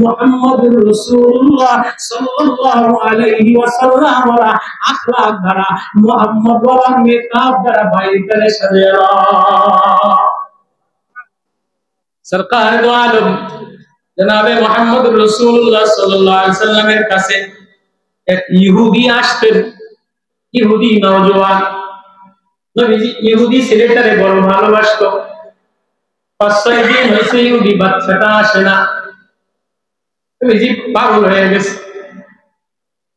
মুহাম্মদুর রাসূলুল্লাহ সাল্লাল্লাহু আলাইহি ওয়াসাল্লাম ওয়ালা আখলাক দ্বারা মুহাম্মদ ওয়ালা মেকআপ দ্বারা বাইরে সাজায়া সরকার দো আলম জনাবে মুহাম্মদুর রাসূলুল্লাহ সাল্লাল্লাহু আলাইহি ওয়াসাল্লামের কাছে এক ইহুদি আসতেন। ইহুদি নওজোয়ান, নবীজি ইহুদি ছেলেটারে বড় ভালোবাসতো। 5-6 দিন হয়েছে ইহুদি বাচ্চাটা আসে না, নবীজি পাগল হয়ে গেছে,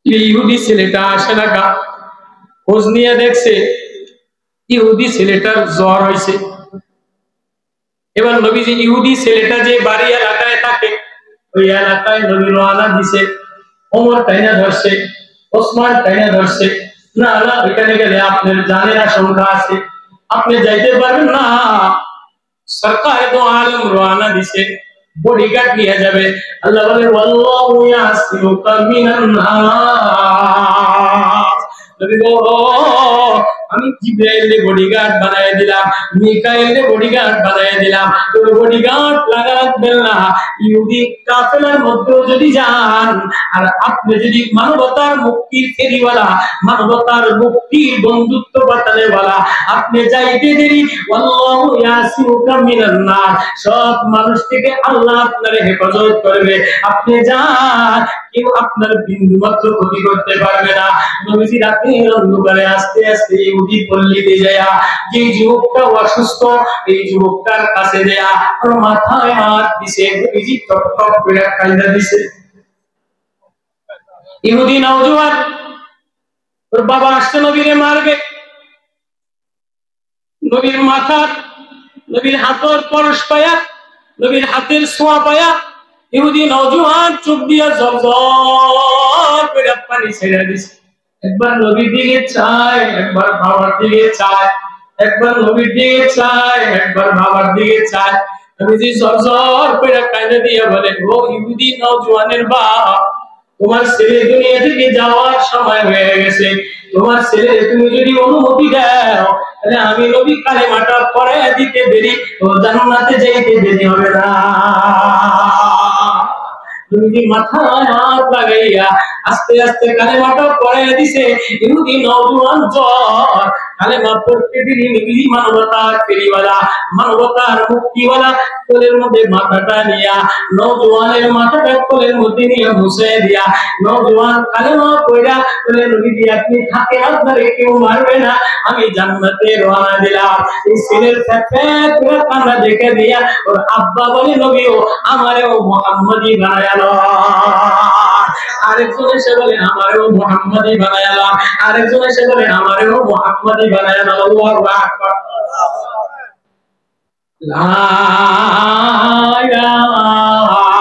ইহুদি ছেলেটা আসে না কা। খোঁজ নিয়ে দেখছে ইহুদি ছেলেটার জ্বর হয়েছে। এবার নবীজি ইহুদি ছেলেটা যে বাড়ি এলাকায় থাকে ওই এলাকায় নবী রওনা দিছে। ওমর টাইনা ধরছে, ওসমান টাইনা ধরছে, না না এখানে গেলে আপনার জানের আশঙ্কা আছে, আপনি যাইতে পারবেন না। সরকার দো আলম রওনা দিছে, বডিগার্ড নিয়ে যাবে। আল্লাহ বলে ওয়াল্লাহু ইয়াসিমুকা মিনান নাস। নবী গো আমি জিবরাইলকে বডিগার্ড বানায় দিলাম, মিকাইলকে বডিগার্ড বানায় দিলাম, তোর বডিগার্ড লাগা রাখবেন না। ইহুদি কাফেলার মধ্যে যদি যান আর আপনি যদি মানবতার মুক্তির ফেরিওয়ালা, মানবতার মুক্তির বন্ধুত্ব বাতানেওয়ালা, আপনি যাইতে দেরি আল্লাহু ইয়াসিমুকা মিনান নাস, সব মানুষ থেকে আল্লাহ আপনার হেফাজত করবে। আপনি যান, কেউ আপনার বিন্দু মাত্র ক্ষতি করতে পারবে না। নবীজি রাতের অন্ধকারে আস্তে আস্তে ইহুদি পল্লীতে যায়, যে যুবকটা অসুস্থ এই যুবকটার কাছে যায় আর মাথায় হাত দিছে, নবীজি টপ টপ করে কাঁদা দিছে। ইহুদি নওজোয়ান, ওর বাবা আসছে নবীরে মারবে, নবীর মাথার নবীর হাতের পরশ পায়া, নবীর হাতের ছোঁয়া পায়া ইহুদি নওজোয়ান চোখ দিয়া জল করে পানি ছেড়ে দিছে। একবার নবীর দিকে চায়, একবার বাবার দিকে চায়, একবার নবীর দিকে চায়, একবার বাবার দিকে চায়। নবীজি জর করে কাঁদে দিয়ে বলে, ও ইহুদি নওজোয়ানের বাপ, তোমার ছেলে দুনিয়া থেকে যাওয়ার সময় হয়ে গেছে। তোমার ছেলে তুমি যদি অনুমতি দাও তাহলে আমি নবী কালেমাটা পড়ায় দিতে দেরি, ও জান্নাতে যাইতে দেরি হবে না। নবী মাথায় হাত লাগাইয়া আস্তে আস্তে কালেমাটা পড়ায় দিছে। ইহুদি নওজোয়ান জ্বর কালেমা পড়তে দেরি, নবী মানবতার ফেরিওয়ালা, মানবতার মুক্তিওয়ালা কোলের মধ্যে মাথাটা নিয়া, নওজোয়ানের মাথাটা কোলের মধ্যে নিয়ে মুছে দিয়া নওজোয়ান কালেমা পড়া বলে, নবীজি আপনি থাকে, আপনারে কেউ মারবে না, আমি জান্নাতে রওনা দিলাম। এই ছেলের পুরো কান্না দেখে দিয়া ওর আব্বা বলে, নবীও আমারেও মুহাম্মদি বানায়ালো। আরেকজন এসে বলে আমারেও মুহাম্মদি বানায়ালো, আরেকজন এসে বলে আমারেও মুহাম্মদি বানায়ালো। আল্লাহু আকবার। লা ইলাহা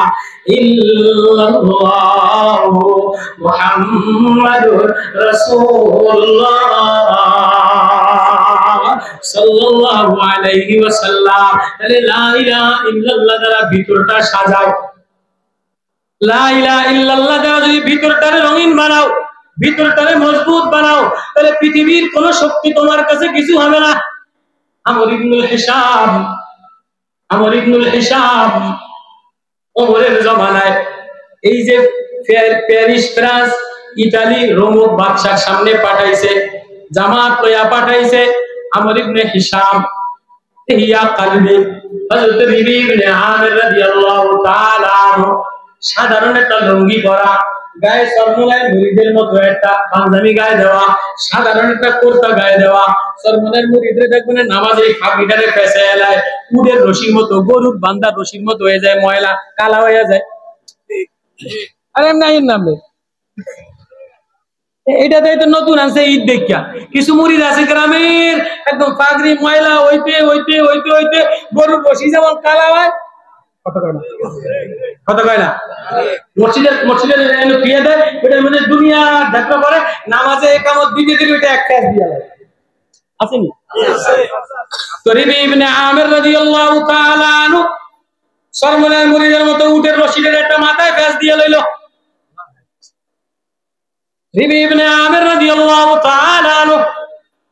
ইল্লাল্লাহু মুহাম্মাদুর রাসূলুল্লাহ সাল্লাল্লাহু আলাইহি ওয়াসাল্লাম। তাহলে লা ইলাহা ইল্লাল্লাহ দ্বারা ভিতরটা সাজাও, লা ইলাহা ইল্লাল্লাহ দ্বারা যদি ভিতরটারে রঙিন বানাও, ভিতরটারে মজবুত বানাও, তাহলে পৃথিবীর কোন শক্তি তোমার কাছে কিছু হবে না। আমর ইবনুল হিসাম ওমরের জমানায় এই যে প্যারিস, ফ্রান্স, ইতালি, রোম বাদশার সামনে পাঠাইছে, জামাত লইয়া পাঠাইছে আমর ইবনে হিসাম। ইয়া কালবি হযরত বিবি ইবনে আমির রাদিয়াল্লাহু তাআলা সাধারণ একটা লুঙ্গি পরা, গায়ে সরমুনায় মুরিদের মতো একটা পাঞ্জাবি গায়ে দেওয়া, সাধারণ একটা কুর্তা গায়ে দেওয়া। সরমুনায় মুরিদরে দেখবেন নামাজে খাবিটারে ফেসে এলায় উটের রশির মতো, গরুর বান্দার রশির মতো হয়ে যায়, ময়লা কালা হয়ে যায়। আরে নাই নাম এটা তো নতুন আছে ঈদ দেখা, কিছু মুরিদ আছে গ্রামের একদম পাগড়ি ময়লা হইতে হইতে হইতে হইতে গরুর রশি যেমন কালা হয়, কথা কয় না, মসজিদের ফিরে দেয়, ওটার মধ্যে দুনিয়া ঢাকা করে, নামাজে একামত দিতে দিলে ওইটা এক কাজ দিয়া লাগে, আসেনি? তো রিবি ইবনে আমির রাদিয়াল্লাহু তাআলা আনহু সরমনের মুরিদের মতো উটের রশিদের একটা মাথায় ফেস দিয়ে লইল। রিবি ইবনে আমির রাদিয়াল্লাহু তাআলা আনহু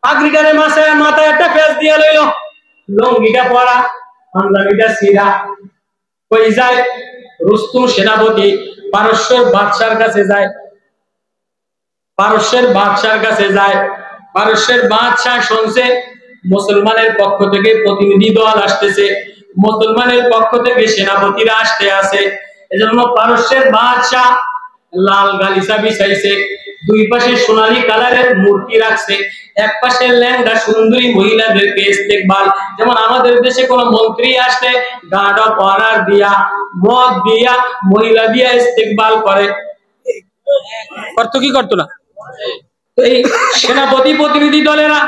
পাগড়িটারে মাথায় একটা ফেস দিয়ে লইল, লুঙ্গিটা পরা, পাঞ্জাবিটা ছিঁড়া, কই যায় রুস্তম সেনাপতি পারস্যের বাদশার কাছে যায়। পারস্যের বাদশার কাছে যায়। পারস্যের বাদশাহ শুনছে মুসলমানের পক্ষ থেকে প্রতিনিধি দল আসতেছে, মুসলমানের পক্ষ থেকে সেনাপতিরা আসতে আছে। এজন্য পারস্যের বাদশাহ লাল গালিচা বিছাইছে, দুই পাশে সোনালী কালারের মূর্তি রাখছে, এক পাশে ল্যাংড়া সুন্দরী মহিলাদেরকে ইস্তেকবাল, যেমন আমাদের দেশে কোন মন্ত্রী আসলে গার্ড অফ অনার দিয়া, মদ দিয়া, মহিলা দিয়া ইস্তেকবাল করে। করতো কি করতো না? এই সেনাপতি প্রতিনিধি দলেরা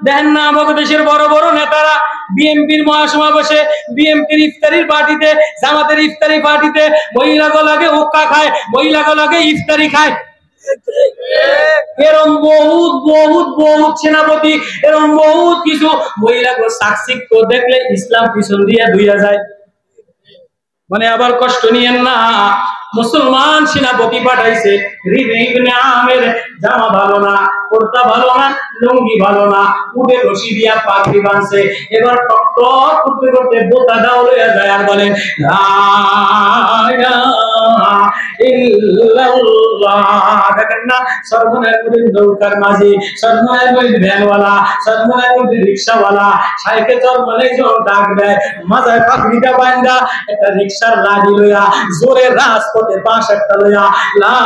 দেখেন না, আমাদের দেশের বড় বড় নেতারা বিএনপির মহাসমাবেশে, বিএনপির ইফতারির পার্টিতে, জামাতের ইফতারি পার্টিতে মহিলাগুলোকে হুক্কা খায়, মহিলাগুলোকে ইফতারি খায়। এরকম বহুত বহুত বহুত সেনাপতি, এরকম বহুত কিছু মহিলাকে সাকসিক্ত দেখলে ইসলাম পিছন দিয়ে ধুইয়া যায়। মানে আবার কষ্ট নিয়েন না, মুসলমান সেনাপতি পাঠাইছে, ইবনে আমের জামা ভালো না, কুর্তা ভালো না, লুঙ্গি ভালো না, উঠে রশি দিয়া পাগড়ি বাঁধছে। এবার টক টক করতে করতে বোতা দাও লইয়া যায় আর বলে লা ইলাহা ইল্লাল্লাহ। দেখেন না, সর্বনাশ করেন নৌকার মাঝি, সর্বনাশ করেন ভ্যানওয়ালা, সর্বনাশ করেন রিক্সাওয়ালা, সাইকেল চর মানে ডাক দেয়, মাথায় পাগড়িটা বাঁধা একটা রিক্সার লাঠি লইয়া জোরে রাজপথে বাঁশ একটা লইয়া লা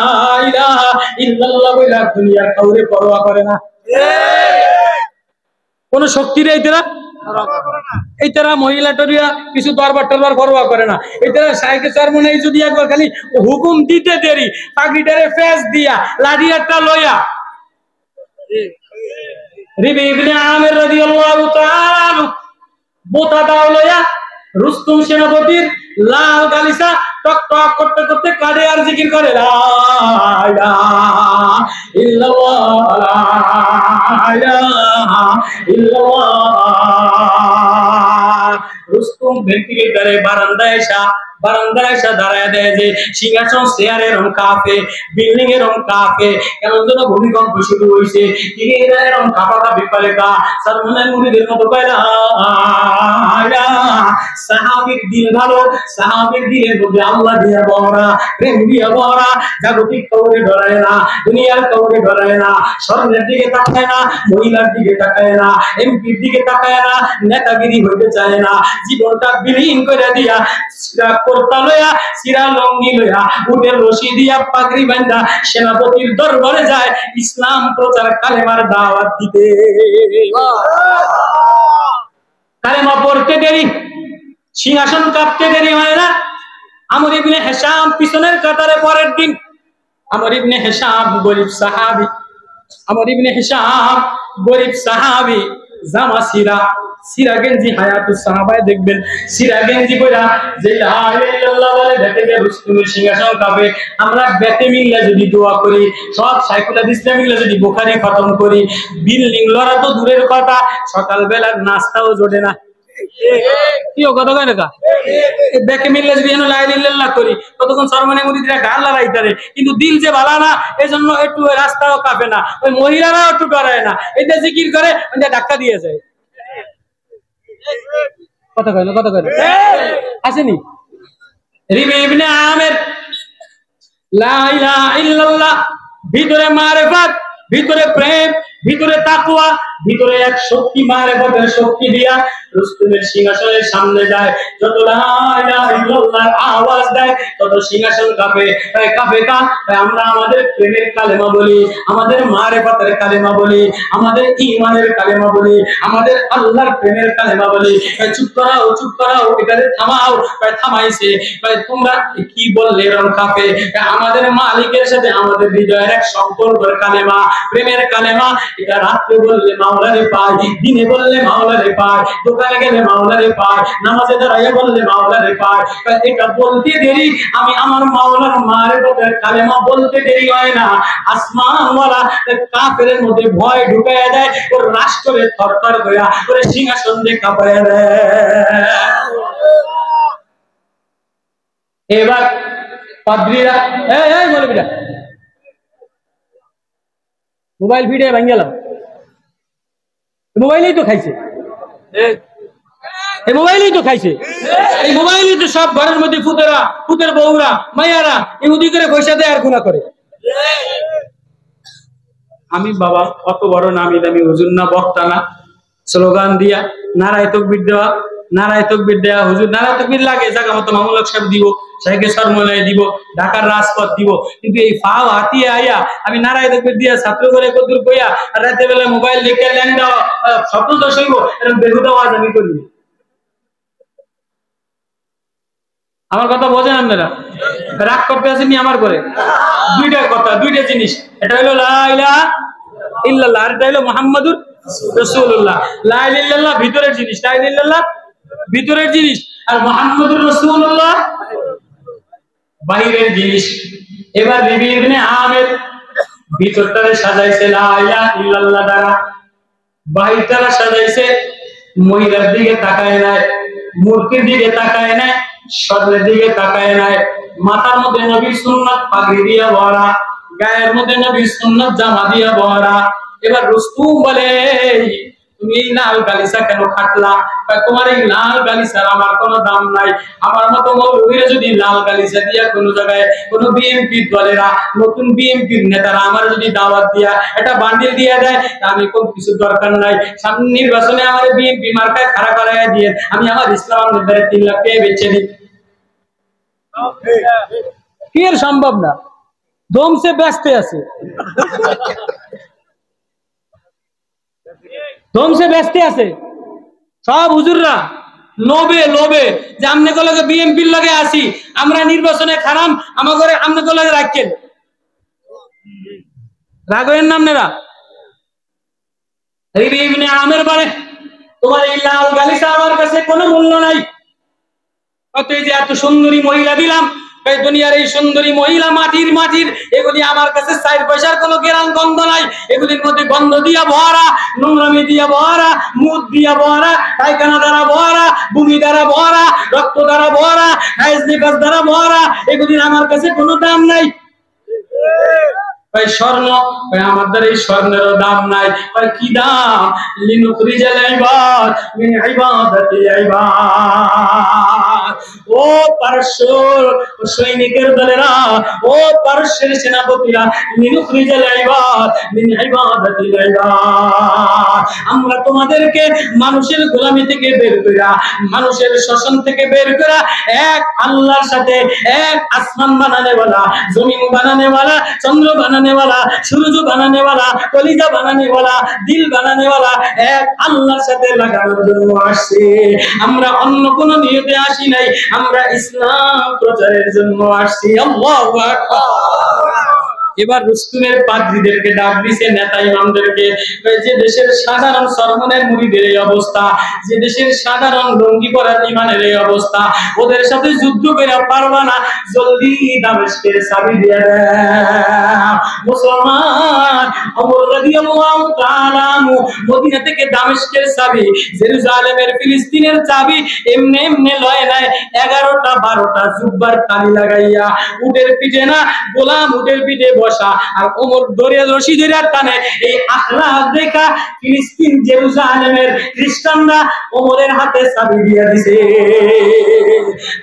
ইলাহা ইল্লাল্লাহ বইলা দুনিয়ার কাউরে পরোয়া করে না। কোন শক্তি নেই এরা, এই তারা মহিলা টরিয়া কিছু দরবার টরবার পরোয়া করে না। এই তারা সাইকেল চার মনে যদি একবার খালি হুকুম দিতে দেরি, পাগড়িটারে ফেস দিয়া লাঠি একটা লইয়া রিবি ইবনে আমির রাদিয়াল্লাহু তাআলা বোতা দাও লইয়া রুস্তম সেনাপতির লাল গালিচা টক টক করতে করতে কাঁদে আর জিকির করে লা ইলাহা ইল্লাল্লাহ লা ইলাহা ইল্লাল্লাহ। রুস্তম ভেন্টিলেটরে বারান্দায় এসে দাঁড়ায় দেয় যে সিংহাসন চেয়ারের রং কাঁপে, বিল্ডিং এর রং কাঁপে, কেমন যেন ভূমিকম্প শুরু হয়েছে, তিনি এরকম কাঁপা কাঁপি পারে কা সালমানের মুরিদের মতো কয়লা। সাহাবীর দিল ভালো, সাহাবীর দিলের মধ্যে আল্লাহ দিয়া বহরা, প্রেম দিয়া বহরা, জাগতিক কাউকে ডরায় না, দুনিয়ার কাউকে ডরায় না, স্বর্ণের দিকে তাকায় না, মহিলার দিকে তাকায় না, এমপির দিকে তাকায় না, নেতাগিরি হইতে চায় না, জীবনটা বিলীন করে দিয়া সিরা কোরতা লইয়া, সিরা লঙ্গি লইয়া, উটের রশি দিয়া পাগড়ি বাঁধা সেনাপতির দরবারে যায় ইসলাম প্রচার, কালেমার দাওয়াত দিতে। কালেমা পড়তে দেরি, সিংহাসন কাঁপতে দেরি হয় না। আমর ইবনে হিশাম পিছনের কাতারে পরের দিন, আমর ইবনে হিশাম গরিব সাহাবী, আমর ইবনে হিশাম গরিব সাহাবী, জামা সিরা গেঞ্জি, হায়াতুস সাহাবায় দেখবেন সিরা গেঞ্জি কইরা যে লা ইলাহা ইল্লাল্লাহ বলে দেখে যে রুস্তমের সিংহাসন কাঁপে। আমরা বেতে মিল্লা যদি দোয়া করি, সব সাইকুল ইসলাম মিল্লা যদি বুখারী খতম করি, বিল্ডিং লড়া তো দূরের কথা, সকালবেলা নাস্তাও জোটে না। কি কথা কয় না, দেখে মিললে যদি লা ইলাহা ইল্লাল্লাহ করি ততক্ষণ সরমানে মুরিদরা গান লাগাইতারে, কিন্তু দিল যে ভালো না, এজন্য একটু রাস্তাও কাঁপে না, ওই মহিলারাও একটু ডরায় না, এটা জিকির করে ওইটা ধাক্কা দিয়ে যায়। কথা কয় না, কথা কয় না, আসেনি? রিবি ইবনে আমির লা ইলাহা ইল্লাল্লাহ, ভিতরে মারিফাত, ভিতরে প্রেম, ভিতরে তাকওয়া, ভিতরে এক শক্তি, মারিফতের শক্তি দিয়া রুস্তমের সিংহাসনের সামনে যায়। যত লা ইলাহা ইল্লাল্লাহ আওয়াজ দেয় তত সিংহাসন কাঁপে। তাই কাঁপে কা? তাই আমরা আমাদের প্রেমের কালেমা বলি, আমাদের মারিফতের কালেমা বলি, আমাদের ঈমানের কালেমা বলি, আমাদের আল্লাহর প্রেমের কালেমা বলি। তাই চুপ করাও, চুপ করাও, এটারে থামাও। তাই থামাইছে, তাই তোমরা কি বললে এরকম কাঁপে? আমাদের মালিকের সাথে আমাদের হৃদয়ের এক সম্পর্কের কালেমা, প্রেমের কালেমা। এটা রাত্রে বললে মাওলারে পাই, দিনে বললে মাওলারে পাই, দোকানে গেলে মাওলারে পাই, নামাজে দাঁড়াইয়া বললে মাওলারে পাই। এটা বলতে দেরি, আমি আমার মাওলার মারিফতের কালেমা বলতে দেরি হয় না। আসমানওয়ালা কাফেরের মধ্যে ভয় ঢুকাইয়া দেয়, ওর রাষ্ট্রে থরথর করে, ওর সিংহাসন দিয়ে কাঁপাইয়া দেয়। এবার পাদ্রীরা এই মৌলবীরা মোবাইল ভিডিও ভাঙ গেলাম, মোবাইলেই তো খাইছে। এই মোবাইলই তো খাইছে, এই মোবাইলই তো সব ঘরের মধ্যে ফুতেরা, ফুতের বউরা, মাইয়ারা ইহুদি করে পয়সা দেয় আর গুনাহ করে। আমি বাবা অত বড় নামি দামি হুজুর না, বক্তা না, স্লোগান দিয়া নারায়ে তাকবীর দেওয়া, নারায়ে তাকবীর দেয়া, হুজুর নারায়ে তাকবীর লাগে জায়গা মতো মামুল হক সাহেব দিব, শাইখে সরমনায় দিব, ঢাকার রাজপথ দিব, কিন্তু এই ফাও হাতিয়ে আইয়া আমি নারায়ে তাকবীর দিয়া ছাত্র করে কদুর কইয়া আর রাতে বেলা মোবাইল দেখে ল্যান্ডা স্বপ্ন দোষ হইব, এরকম বেহুদা ওয়াজ আমি করি। আমার কথা বোঝেন আপনারা? রাগ করতে আসেনি আমার করে? দুইটা কথা, দুইটা জিনিস, এটা হলো লা ইলাহা ইল্লাল্লাহ, আর এটা হলো মুহাম্মাদুর রাসূলুল্লাহ। লা ইলাহা ইল্লাল্লাহ ভিতরের জিনিস, লা ইলাহা ইল্লাল্লাহ ভিতরের জিনিস, আর মুহাম্মাদুর রাসূলুল্লাহ বাহিরের জিনিস। এবার রবি ইবনে আমির ভিতরটারে সাজাইছে লা ইলাহা ইল্লাল্লাহ দ্বারা, বাহিরটারে সাজাইছে মহিলার দিকে তাকায় নাই, মূর্তির দিকে তাকায় নাই, স্বর্ণের দিকে তাকায় নাই, মাথার মধ্যে নবীর সুন্নাত পাগড়ি দিয়া ভরা, গায়ের মধ্যে নবীর সুন্নাত জামা দিয়া ভরা। এবার রুস্তুম বলে তুমি এই লাল গালিচা কেন খাটলা? তোমার এই লাল গালিচার আমার কোনো দাম নাই। আমার মতো মৌলবীরা যদি লাল গালিচা দিয়া কোনো জায়গায় কোন বিএনপির দলেরা, নতুন বিএনপির নেতারা আমার যদি দাওয়াত দিয়া একটা বান্ডিল দিয়া দেয়, আমি কোন কিছু দরকার নাই, সামনে নির্বাচনে আমার বিএনপি মার্কায় খাড়া করাইয়া দিয়ে আমি আমার ইসলাম নেতারে 3 লাখ টাকা বেচে দিই। কি এর সম্ভব না? দমসে ব্যস্ত আছে, দমসে ব্যস্ত আছে সব হুজুররা লোভে লোভে যে আমনে কলকে বিএনপির লগে আসি, আমরা নির্বাচনে খারাম, আমাকে আমনে কলকে রাখেন, রাখবেন না আপনারা? রবি ইবনে আমির বলে তোমার এই লাল গালিচা আমার কাছে কোনো মূল্য নাই, অত এই যে এত সুন্দরী মহিলা দিলাম, এই দুনিয়ার এই সুন্দরী মহিলা মাটির মাটির, এগুলি আমার কাছে 4 পয়সার কোনো গেরান গন্ধ নাই, এগুলির মধ্যে গন্ধ দিয়া ভরা, নোংরামি দিয়া ভরা, মুদ দিয়া ভরা, পায়খানা দ্বারা ভরা, ভূমি দ্বারা ভরা, রক্ত দ্বারা ভরা, হাইজ নিফাস দ্বারা ভরা, এগুলির আমার কাছে কোনো দাম নাই। স্বর্ণ আমার দ্বারা এই স্বর্ণেরও দাম নাই। কি দাম? লিনুখরিজাল ইবাদ মিন ইবাদাতিল ইবাদ। ও পারস্য সৈনিকের দলেরা, ও পারস্যের সেনাপতিরা, লিনুখরিজাল ইবাদ মিন ইবাদাতিল ইবাদ, আমরা তোমাদেরকে মানুষের গোলামি থেকে বের কইরা, মানুষের শোষণ থেকে বের করা, এক আল্লাহর সাথে, এক আসমান বানানে वाला, জমিন বানানে वाला, চন্দ্র বানানে वाला, সূর্য বানানে वाला, কলিজা বানানে वाला, দিল বানানে वाला, এক আল্লাহর সাথে লাগানোর জন্য আসছে। আমরা অন্য কোন নিয়তে আসি নাই, আমরা ইসলাম প্রচারের জন্য আসছি। আল্লাহু আকবার। এবার রুস্তুমের পাদ্রীদেরকে ডাক দিছে, নেতা ইমামদেরকে, যে দেশের সাধারণ সরমনের মুরিদের এই অবস্থা, যে দেশের সাধারণ লঙ্গি পরার ইমানের এই অবস্থা, ওদের সাথে যুদ্ধ করে পারবা না, জলদি দামেস্কের চাবি দিয়ে দাও। মুসলমান ওমর রাদিয়াল্লাহু তাআলা আনহু মদিনা থেকে দামেস্কের চাবি, জেরুজালেমের ফিলিস্তিনের চাবি এমনে এমনে লয় নাই, 11টা 12টা জুব্বার তালি লাগাইয়া উটের পিঠে না, গোলাম উটের পিঠে বসা, আর ওমর দরিয়া রশি ধরে টানে। এই আখলাক দেখা ফিলিস্তিন জেরুজালেমের খ্রিস্টানরা ওমরের হাতে চাবি দিয়ে দিছে।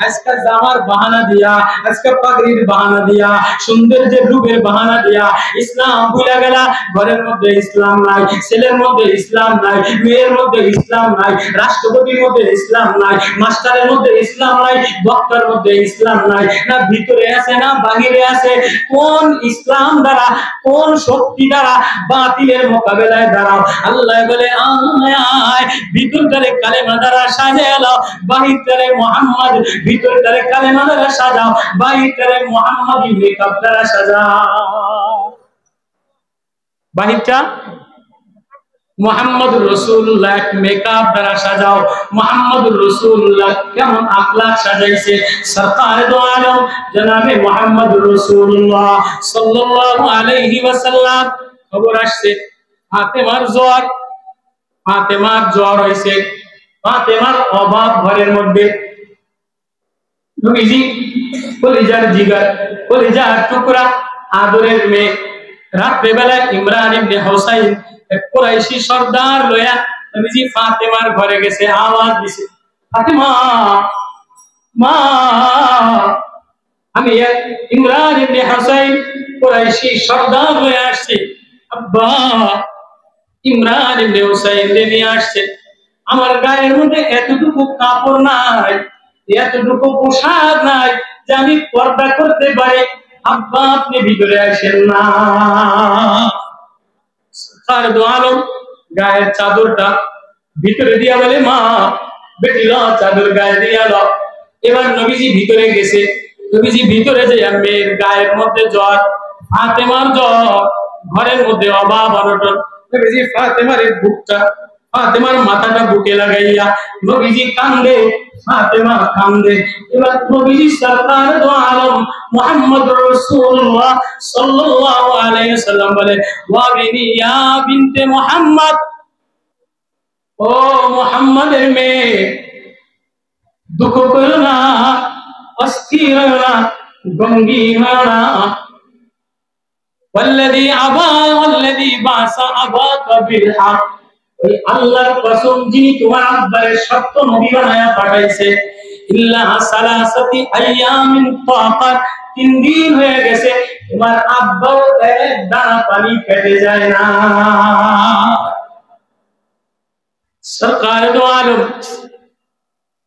আজকে জামার বাহানা দিয়া, আজকে পাগড়ির বাহানা দিয়া, সৌন্দর্যের রূপের বাহানা দিয়া ইসলাম ভুলে গেলা। ঘরের মধ্যে ইসলাম নাই, ছেলের মধ্যে ইসলাম নাই, মেয়ের মধ্যে ইসলাম নাই, রাষ্ট্রপতির মধ্যে ইসলাম নাই, মাস্টারের মধ্যে ইসলাম নাই, বক্তার মধ্যে ইসলাম নাই, না ভিতরে আছে না বাহিরে আছে। কোন ইসলাম দ্বারা, কোন শক্তি দ্বারা বাতিলের মোকাবেলায় দাঁড়াও? আল্লাহ বলে আয় ভিতরটারে কালেমা দ্বারা সাজাও, বাহিরটারে মুহাম্মদ, ভিতরটারে কালেমা দ্বারা সাজাও, বাহিরটারে মুহাম্মদি মেকআপ দ্বারা সাজাও। বাহিরটা মুহাম্মদুর রাসূলুল্লাহ মেকআপ দ্বারা সাজাও। মুহাম্মদুর রাসূলুল্লাহ কেমন আখলাক সাজাইছে, সরকার দো আলম জনাবে মুহাম্মদুর রাসূলুল্লাহ সাল্লাল্লাহু আলাইহি ওয়াসাল্লাম। খবর আসছে ফাতেমার জ্বর, ফাতেমার জ্বর হইছে, ফাতেমার অভাব ঘরের মধ্যে। নবীজি কলিজার জিগার, কলিজার টুকরা, আদরের মেয়ে, রাত্রে বেলা ইমরান ইবনে হুসাইন কুরাইশি সর্দার লয়া নবীজি ফাতেমার ঘরে গেছে, আওয়াজ দিছে ফাতেমা মা, আমি ইমরান ইবনে হুসাইন কুরাইশি সর্দার হয়ে আসছি, আব্বা ইমরান ইবনে হুসাইন নিয়ে আসছে, আমার গায়ের মধ্যে এতটুকু কাপড় নাই, এতটুকু পোশাক নাই যে আমি পর্দা করতে পারি, আব্বা আপনি ভিতরে আসেন না। সরকার দো আলম গায়ের চাদরটা ভিতরে দিয়া বলে, মা বেটি লো চাদর গায়ে দিয়া দাও। এবার নবীজি ভিতরে গেছে, নবীজি ভিতরে যে মেয়ের গায়ের মধ্যে জ্বর, ফাতেমার জ্বর, ঘরের মধ্যে অভাব অনটন, নবীজি ফাতেমার বুকটা, ফাতেমার মাথাটা বুকে লাগাইয়া নবীজি কান্দে, ফাতেমা কান্দে। এবার নবীজি সরকার দো আলম মুহাম্মদুর রাসূলুল্লাহ সাল্লাল্লাহু আলাইহি ওয়াসাল্লাম বলে, ওয়া বিনি ইয়া বিনতে মুহাম্মদ, ও মুহাম্মাদের মেয়ে, দুঃখ করো না, অস্থির হও না, গমগীন হও না। ওয়াল্লাযী আবা ওয়াল্লাযী বাসা আবাকা বিল হক, ওই আল্লাহর কসম যিনি তোমার আব্বারে সত্য নবী বানায়া পাঠাইছে, ইল্লা সালাসাতি আইয়ামিন তাকাত, 3 দিন হয়ে গেছে তোমার আব্বাও এক দানা পানি পেটে যায় না। সরকার দো আলম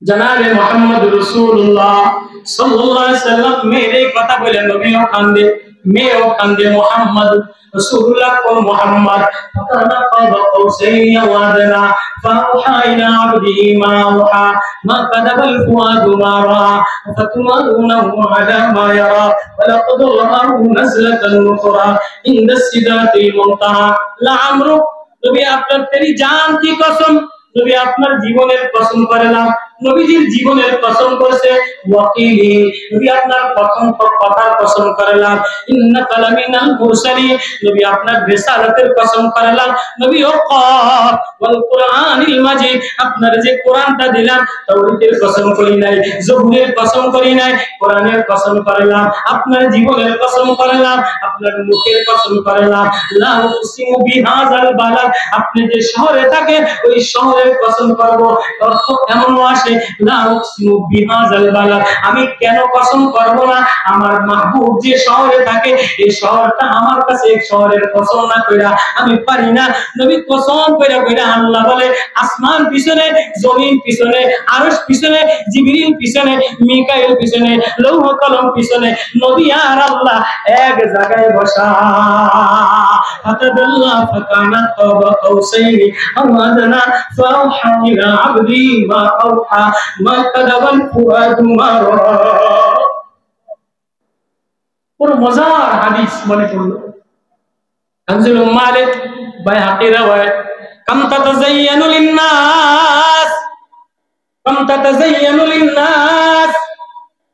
জনাবে মুহাম্মদ রাসূলুল্লাহ সাল্লাল্লাহু আলাইহি ওয়াসাল্লাম মেরে কথা বলে নবীও কান্দে, মেয়েও কান্দে, মুহাম্মদ রাসূলুল্লাহ কোন মুহাম্মদ ফাকানা কাবা কাউসাইন ওয়া আদনা ফাওহা ইলা আবদিহি মা ওহা মা কাদাবাল ফুআদু মা রা ফাতুমারুনাহু আলা মা ইয়ারা ওয়া লাকাদ রাআহু নাজলাতান উখরা ইনদা সিদরাতিল মুনতাহা লাআমরু, নবী আপনার তেরি জান কি কসম, নবী আপনার জীবনের কসম করলাম, নবীজির জীবনের কসম করেছে, ওয়াকিলি নবী আপনার প্রথম কথার কসম করলাম, ইন্না কালামিনাল মুরসালিন নবী আপনার রিসালাতের কসম করলাম, নবী ওয়াকাফ ওয়াল কুরআনিল মাজিদ আপনার যে কোরআনটা দিলাম তাওরাতের কসম করি নাই, জবুরের কসম করি নাই, কোরআনের কসম করলাম, আপনার জীবনের কসম করলাম, আপনার মুখের কসম করলাম, লা উকসিমু বিহাযাল বালাদ আপনি যে শহরে থাকেন ওই শহরের কসম করব। অর্থ এমন আসে, লা উকসিমু বিহাযাল বালাদ আমি কেন কসম করব না, আমার মাহবুব যে শহরে থাকে এই শহরটা আমার কাছে, এক শহরের কসম না কইরা আমি পারি না। নবী কসম কইরা কইরা আল্লাহ বলে, আসমান পিছনে, জমিন পিছনে, আরশ পিছনে, জিবরিল পিছনে, মিকাইল পিছনে, লৌহ কলম পিছনে, নবী আর আল্লাহ এক জায়গায় বসা। ফাতাদাল্লাহ ফাকানা কাবা কাউসাইনি আও আদনা ফাওহা ইলা আবদি মা আওহা মা কাদাবাল ফুআদু মা রা। কোন মজার হাদিস মনে পড়লো, আনজুল মালিক বাইহাকি রাওয়ায়াত, কাম তাতাযায়্যানু লিন-নাস, কাম তাতাযায়্যানু লিন-নাস,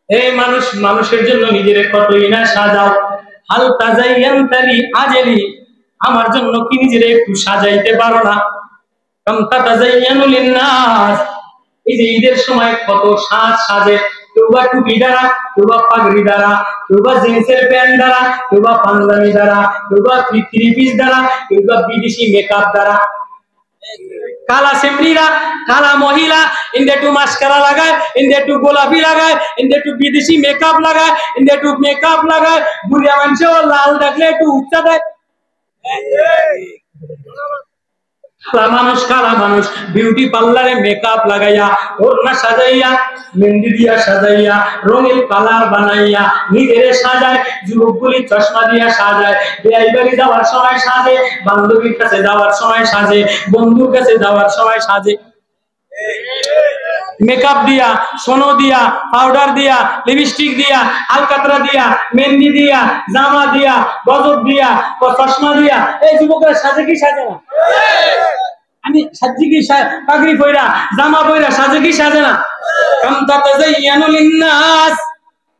এই মানুষ মানুষের জন্য নিজের কতই না সাজাও, হাল তাযায়্যানতা লি আজলি আমার জন্য কি নিজের একটু সাজাইতে পারো না। কাম তাতাযায়্যানু লিন-নাস, এই যে ঈদের সময় কত সাজ সাজে, কেউ বা টুপি দ্বারা, কেউ বা পাগড়ি দ্বারা, কেউ বা জিন্সের প্যান্ট দ্বারা, কেউ বা পাঞ্জাবি দ্বারা, কেউ বা থ্রি পিস দ্বারা, কেউ বা বিদেশি মেকআপ দ্বারা। কালা সেমরিরা, কালা মহিলা ইন্দে একটু মাস্কারা লাগায়, ইন্দে একটু গোলাপি লাগায়, ইন্দে একটু বিদেশি মেকআপ লাগায়, ইন্দে একটু মেকআপ লাগায়, বুড়িয়া মানুষও লাল দেখলে একটু উচ্চা দেয়। কালা মানুষ বিউটি পার্লারে মেকআপ লাগাইয়া, ওড়না সাজাইয়া, মেহেন্দি দিয়া সাজাইয়া, রঙিন কালার বানাইয়া নিজেরে সাজায়, যুবকগুলি চশমা দিয়া সাজায়, বিয়ে বাড়ি যাওয়ার সময় সাজে, বান্ধবীর কাছে যাওয়ার সময় সাজে, বন্ধুর কাছে যাওয়ার সময় সাজে, মেকআপ দিয়া, সোনো দিয়া, পাউডার দিয়া, লিপস্টিক দিয়া, আলকাতরা দিয়া, মেহেন্দি দিয়া, জামা দিয়া, গজব দিয়া, চশমা দিয়া। এই যুবকরা সাজে কি সাজে না? আমি সাজি কি, পাগড়ি পয়রা, জামা পয়রা সাজে কি সাজে না? কাম তাতাযায়্যানু লিন-নাস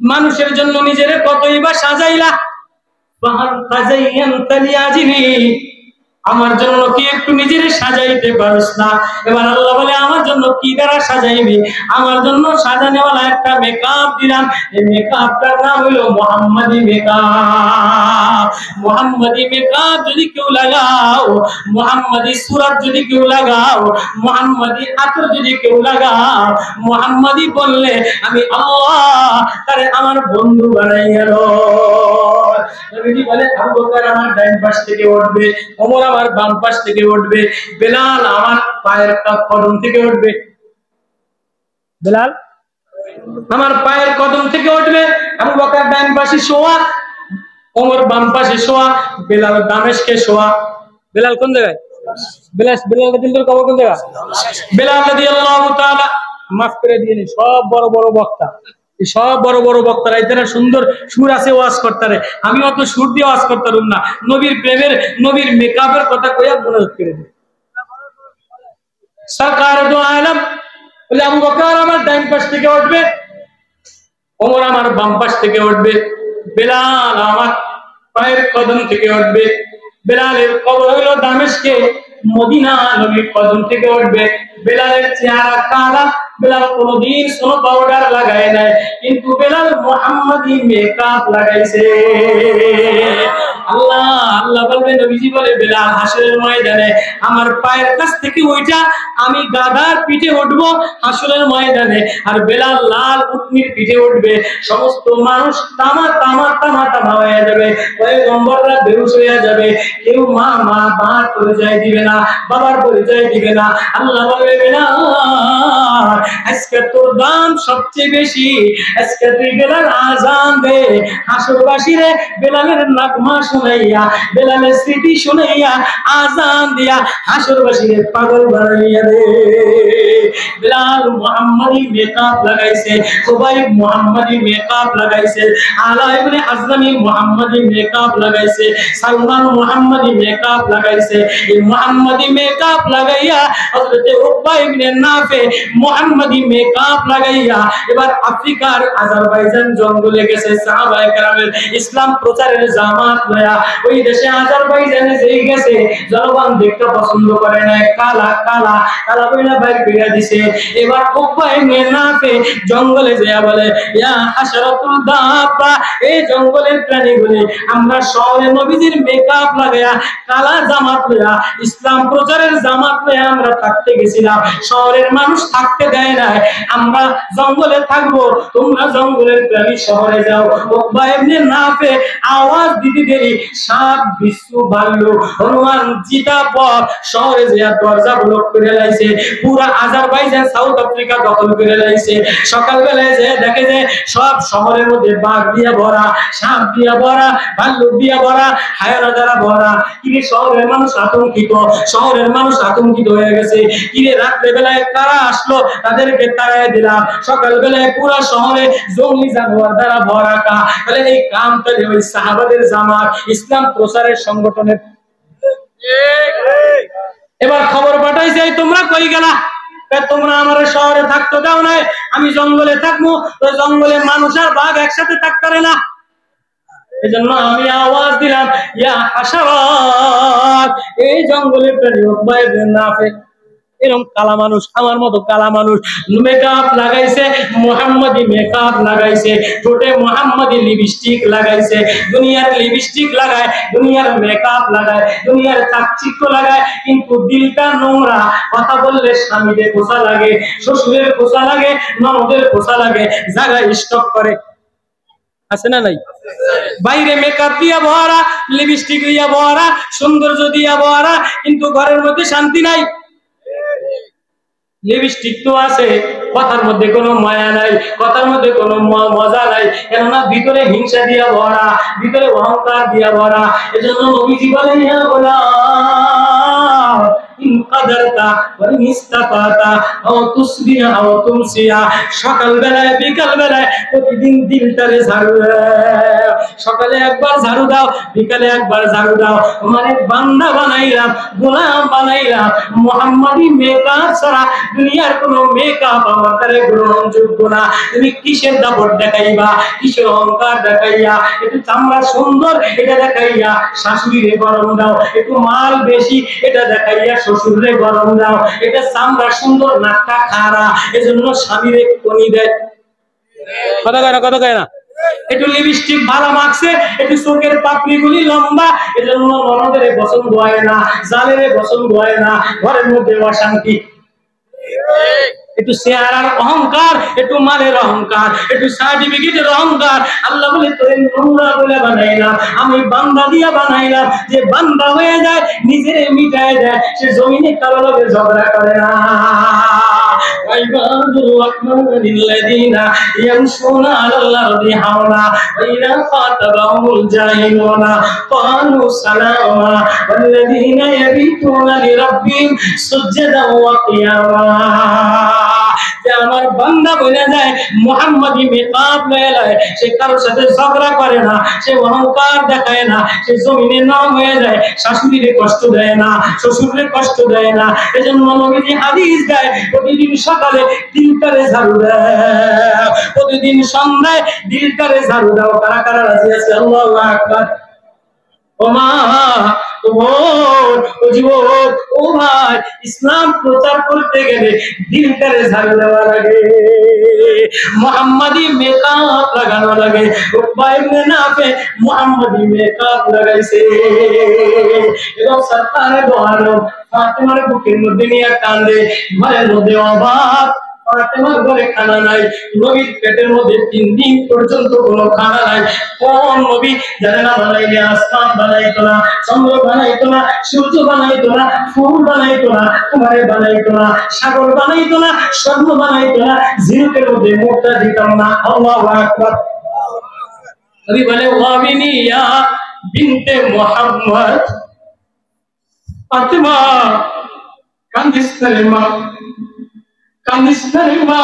মানুষের জন্য নিজেরে কতই বা সাজাইলা, ফাহাল তাযায়্যানতা লি আজলি আমার জন্য কি একটু নিজেরে সাজাইতে পারছ না? এবার আল্লাহ বলে, আমার জন্য কি দ্বারা সাজাইবি? আমার জন্য সাজানেওয়ালা একটা মেকআপ দিলাম, এই মেকআপটার নাম হলো মুহাম্মাদি মেকআপ। মুহাম্মাদি মেকআপ যদি কেউ লাগাও, মুহাম্মাদি সুরাত যদি কেউ লাগাও, মুহাম্মাদি আতর যদি কেউ লাগাও, মুহাম্মাদি বললে আমি আল্লাহ তারে আমার বন্ধু বানাইয়া লই। নবীজি বলে আবু বকর আমার ডান পাশ থেকে উঠবে, ওমর আমার বাম পাশ থেকে উঠবে, বেলাল আমার পায়ের কদম থেকে উঠবে। বেলাল আমার পায়ের কদম থেকে উঠবে। আবু বকর ডান পাশে শোয়া, ওমর বাম পাশে শোয়া, বেলাল দামেশকে শোয়া। বেলাল কোন জায়গায়? বেলাল রাদিয়াল্লাহু কবর কোন জায়গা? বেলাল রাদিয়াল্লাহু তাআলা মাফ করে দিয়েন। সব বড় বড় বক্তা, সব বড় বড় বক্তারা এখানে সুন্দর সুর আছে ওয়াজ করতারে, আমি অত সুর দিয়ে ওয়াজ করতাম না। নবীর প্রেমের, নবীর মেকআপের কথা কইয়া মনোযোগ করে দিই। সরকার দো আলম বলে আবু বকর আমার ডান পাশ থেকে উঠবে, ওমর আমার বাম পাশ থেকে উঠবে, বেলাল আমার পায়ের কদম থেকে উঠবে। বেলালের কবর হইল দামেশকে, মদিনা, নবীর কদম থেকে উঠবে। বেলালের চেহারা কালা, বেলাল কোনদিন কোনো পাউডার লাগায় নাই, কিন্তু বেলাল মুহাম্মাদি মেকআপ লাগাইছে। আল্লাহ আল্লাহ বলবে, নবীজি বলে বেলাল হাসরের ময়দানে আমার পায়ের কাছ থেকে ওইটা আমি গাধার পিঠে উঠবো হাসরের ময়দানে, আর বেলাল লাল উটনির পিঠে উঠবে। সমস্ত মানুষ তামা তামা তামা তামা হয়ে যাবে, পয়গম্বররা বেহুশ হয়ে যাবে। কেউ মা মা বাবার পরিচয় দিবে না, বাবার পরিচয় দিবে না। আল্লাহ বলবে বেলাল আজকে তোর দাম সবচেয়ে বেশি, আজকে তুই বেলাল আজান দে। হাসরবাসীরে বেলালের নাগমা শুনাইয়া, বেলালের স্মৃতি শুনাইয়া, আজান দিয়া হাসরবাসীরে পাগল বানাইয়া দে। বেলাল মুহাম্মাদি মেকআপ লাগাইছে, খুবাইব মুহাম্মাদি মেকআপ লাগাইছে, আলা ইবনে আজলামি মুহাম্মাদি মেকআপ লাগাইছে, সালমান মুহাম্মাদি মেকআপ লাগাইছে। এই মুহাম্মাদি মেকআপ লাগাইয়া হযরত উকবা ইবনে নাফে মুহাম্মাদি মেকআপ লাগাইয়া এবার আফ্রিকার আজারবাইজান জঙ্গলে গেছে সাহাবায়ে কেরামের ইসলাম প্রচারের জামাত লয়া। ওই দেশে আজারবাইজানে যেই গেছে জনগণ দেখতে পছন্দ করে না, কালা কালা কালা বইলা বাইর কইরা দিছে। এবার উকবা ইবনে নাফে জঙ্গলে যায় বলে, ইয়া হাশরাতুল দাব্বা, এই জঙ্গলের প্রাণীগুলি আমরা শহরে নবীজির মেকআপ লাগায়া কালা জামাত লয়া ইসলাম প্রচারের জামাত লয়া আমরা থাকতে গেছিলাম, শহরের মানুষ থাকতে দেয় না, আমরা জঙ্গলে থাকবো, তোমরা জঙ্গলের প্রাণী শহরে যাও। উকবা ইবনে নাফে আওয়াজ দিতে দেরি সাপ বিচ্ছু ভাল্লুক হনুমান চিতা বক শহরে যে দরজা ব্লক করে লাইছে, পুরা আজারবাইজান সাউথ আফ্রিকা দখল করে লাইছে। সকালবেলায় যে দেখে যে সব শহরের মধ্যে বাঘ দিয়া ভরা, সাপ দিয়া ভরা, ভাল্লুক দিয়া ভরা, হায়না দ্বারা ভরা। কিরে শহরের মানুষ আতঙ্কিত, শহরের মানুষ আতঙ্কিত হয়ে গেছে। কিরে রাত্রে বেলায় কারা আসলো, তাদেরকে তাড়ায় দিলাম। সকাল বেলায় পুরো শহরে জঙ্গলি জানোয়ার দ্বারা ভরা। তাহলে এই কাম তাহলে ওই সাহাবাদের জামাত ইসলাম প্রচারের সংগঠনের। এবার খবর পাঠাইছে, তোমরা কই গেলা? তোমরা আমার শহরে থাকতে দাও নাই, আমি জঙ্গলে থাকবো। তো জঙ্গলে মানুষ আর বাঘ একসাথে থাকতে পারে না, এজন্য আমি আওয়াজ দিলাম, ইয়া হাশারাত, এই জঙ্গলের প্রাণী উকবা ইবনে নাফে এরকম কালা মানুষ, আমার মতো কালা মানুষ মেকআপ লাগাইছে, মুহাম্মাদি মেকআপ লাগাইছে, ঠোঁটে মুহাম্মাদি লিপস্টিক লাগাইছে। দুনিয়ার লিপস্টিক লাগায়, দুনিয়ার মেকআপ লাগায়, দুনিয়ার চাকচিক্য লাগায়, কিন্তু দিলটা নোংরা। কথা বললে স্বামীদের খোঁচা লাগে, শ্বশুরের খোঁচা লাগে, ননদের খোঁচা লাগে, জায়গায় স্টক করে। আছে না নাই? বাইরে মেকআপ দিয়া ভরা, লিপস্টিক দিয়া ভরা, সৌন্দর্য দিয়া ভরা, কিন্তু ঘরের মধ্যে শান্তি নাই। লিপস্টিক তো আছে, কথার মধ্যে কোনো মায়া নাই, কথার মধ্যে কোনো মজা নাই, কেননা ভিতরে হিংসা দিয়া ভরা, ভিতরে অহংকার দিয়া ভরা। এজন্য নবীজি বলেন, ইয়া গোলাম ইন কাদারতা ওয়া ইন ইসতাফাতা আও তুসবিহা আও তুমসিয়া, সকাল বেলায় বিকাল বেলায় প্রতিদিন দিলটারে ঝাড়ু দাও। সকালে একবার ঝাড়ু দাও, বিকালে একবার ঝাড়ু দাও। তোমার বান্দা বানাইলাম, গোলাম বানাইলাম। মুহাম্মাদি মেকআপ ছাড়া দুনিয়ার কোনো মেকআপ আমার কাছে গ্রহণযোগ্য না। তুমি কিসের দাপট দেখাইবা, কিসের অহংকার দেখাইয়া, একটু চামড়া সুন্দর এটা দেখাইয়া শাশুড়িরে গরম দাও, একটু মাল বেশি এটা দেখাইয়া শ্বশুরে গরম দাও, এটা চামড়া সুন্দর নাকটা খাড়া, এজন্য স্বামীরে কনি দেয়। কথা কয় না, কথা কয় না। একটু লিপস্টিক ভালো মাখছে, একটু চোখের পাপড়িগুলি লম্বা, এজন্য ননদের পছন্দ হয় না, জালের পছন্দ হয় না, ঘরের মধ্যে অশান্তি। একটু চেহারার অহংকার, একটু মালের অহংকার, একটু সার্টিফিকেটের অহংকার। আল্লাহ বলে তোরে নোংরা বলে বানাইলাম, আমি বান্দা দিয়া বানাইলাম। যে বান্দা হয়ে যায়, নিজের মিটায় দেয়, সে জমিনে কারো লগে ঝগড়া করে না। ইবাদুর রাহমানিল্লাযীনা ইয়ামশুনা আলাল আরদি হাওলা ওয়া ইযা খাতাবাহুমুল জাহিলুনা ক্বালু সালামা ওয়াল্লাযীনা ইয়াবিতুনা লিরাব্বিহিম সুজদান ওয়া কিয়ামা। যে আমার বান্দা বলে যায় মুহাম্মাদি মেকাব লয়, সে কারোর সাথে ঝগড়া করে না, সে অহংকার দেখায় না, সে জমিনে নাম হয়ে যায়, শাশুড়িরে কষ্ট দেয় না, শ্বশুরে কষ্ট দেয় না। এজন্য নবীজি হাদিস দেয়, প্রতিদিন সকালে দিলটারে ঝাড়ু দাও, প্রতিদিন সন্ধ্যায় দিলটারে ঝাড়ু দাও। কারা কারা রাজি আছে? আল্লাহু আকবার। ও মা, ও বোন, ও যুবক, ও ভাই, ইসলাম প্রচার করতে গেলে দিলটারে ঝাড়ু দেওয়া লাগে, মুহাম্মাদি মেকআপ লাগানো লাগে। উকবা ইবনে নাফে মুহাম্মাদি মেকআপ লাগাইছে এবং সরকারে দোয়ানো ফাতেমার বুকের মধ্যে নিয়ে কান্দে, ঘরের মধ্যে অভাব, ফাতেমার ঘরে খানা নাই, নবীর পেটের মধ্যে 3 দিন পর্যন্ত কোনো খানা নাই। কোন নবী জানে না বানাইলে আসমান বানাইতো না, চন্দ্র বানাইতো না, সূর্য বানাইতো না, ফুল বানাইতো না, কুমারে বানাইতো না, সাগর বানাইতো না, স্বর্ণ বানাইতো না, ঝিনুকের মধ্যে মুক্তা দিতাম না। আল্লাহু আকবার। নবী বলে ওয়াবিনিয়া বিনতে মুহাম্মদ, ফাতেমা কান্দিস না রে মা, কান্দিস না রে মা,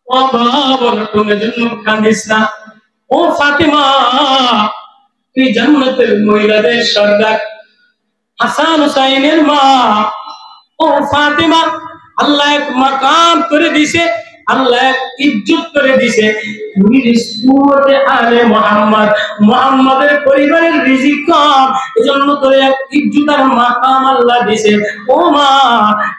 ও বাবা তোমার জন্য কান্দিস না। ও ফাতেমা, তুই জান্নাতের মহিলাদের সর্দার, হাসান হুসাইনের মা। ও ফাতেমা, আল্লাহ এক মাকাম করে দিছে, আল্লাহ এক ইজ্জত করে দিছে। সুরতে আলে মুহাম্মদ, মুহাম্মাদের পরিবারের রিজিক কম, এজন্য তোরে এক ইজ্জত আর মাকাম আল্লাহ দিছে। ও মা,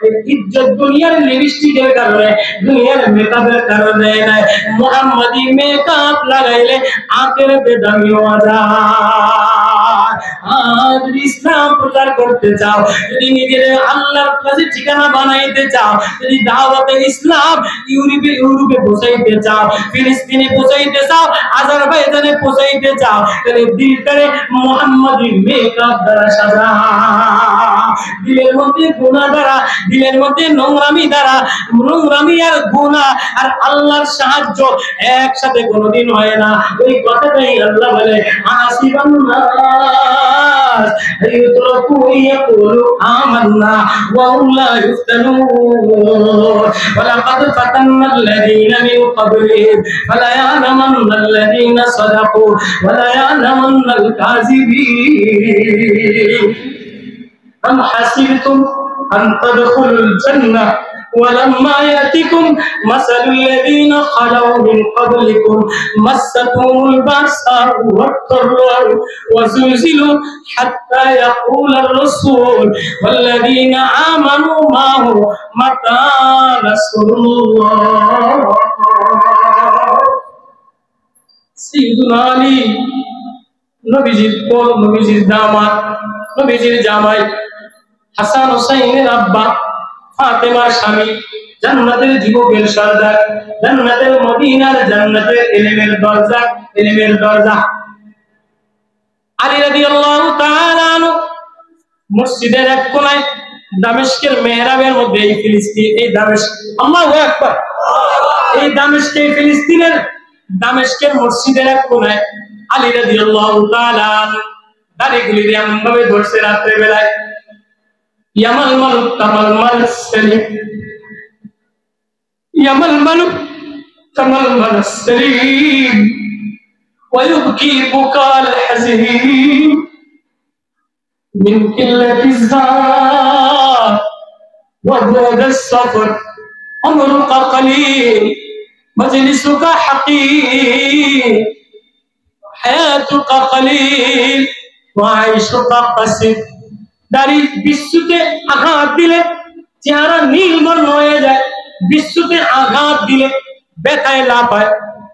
এই ইজ্জত দুনিয়ার লিপস্টিকের কারণে, দুনিয়ার মেকআপের কারণে নাই, মুহাম্মাদি মেকআপ লাগাইলে আখিরাতে দামি হওয়া যায়। আজ ইসলাম প্রচার করতে চাও, যদি নিজের আল্লাহর কাছে ঠিকানা বানাইতে চাও, যদি দাওয়াতে ইসলাম ইউরোপে পৌঁছাইতে চাও, ফিলিস্তিনে পৌঁছাইতে চাও, আজারবাইজানে পৌঁছাইতে চাও, তাহলে দিলটারে মুহাম্মাদি মেকআপ দ্বারা সাজা। দিলের মধ্যে গুনাহ দ্বারা, দিলের মধ্যে নোংরামি দ্বারা, নোংরামি আর গুনাহ আর আল্লাহর সাহায্য একসাথে কোনোদিন হয় না। ওই কথাটাই আল্লাহ বলে আসিবান নাস আইয়ুতরাকু ইয়াকুলু আমান্না ওয়া হুম লা ইফতানুন ওয়া লাকাদ ফাতান্নাল্লাযীনা মিন ক্বাবলিহিম ফালা ইয়ালামান্নাল্লাযীনা সাদাকু ওয়া লা ইয়ালামান্নাল কাযিবিন। أم حسبتم أن تدخلوا الجنة ولما يأتكم مثل الذين خلوا من قبلكم مستهم البأساء والضراء وزلزلوا حتى يقول الرسول والذين آمنوا معه متى نصر الله। سيدنا علي নবীজির পর, নবীজির দামাত, নবীজির জামাই, হাসান হুসাইনের আব্বা, ফাতেমার স্বামী, জান্নাতের যুবকের সর্দার, জান্নাতের মদিনার, জান্নাতের ইলমের দরজা, ইলমের দরজা। আলী রাদিয়াল্লাহু তাআলা আনহু মসজিদের এক কোণায়, দামেস্কের মেহরাবের মধ্যে, এই ফিলিস্তিন, এই দামেস্ক, আল্লাহু আকবার, এই দামেস্কে, ফিলিস্তিনের দামেস্কের মসজিদের এক কোণায় আলী রাদিয়াল্লাহু তাআলা আনহু দাড়িগুলি এমন ভাবে ধরছে রাত্রে বেলায়, ইয়ামাল মালুক কামাল মালাস সালিম, ইয়ামাল মালুক কামাল মালাস সালিম ওয়া ইউবকি বুকাল হাযীম মিন কিল্লাতিজ যাত ওয়া যাদাস সাফর আমরুকা কলিল মাজলিসুকা হাকীর হায়াতুকা কলিল ওয়া আইশুকা কাসীর। দাড়ি বিশ্বতে আঘাত দিলে চেহারা নীল বর্ণ হয়ে যায়, বিশ্বতে আঘাত দিলে ব্যথায় লাফায়,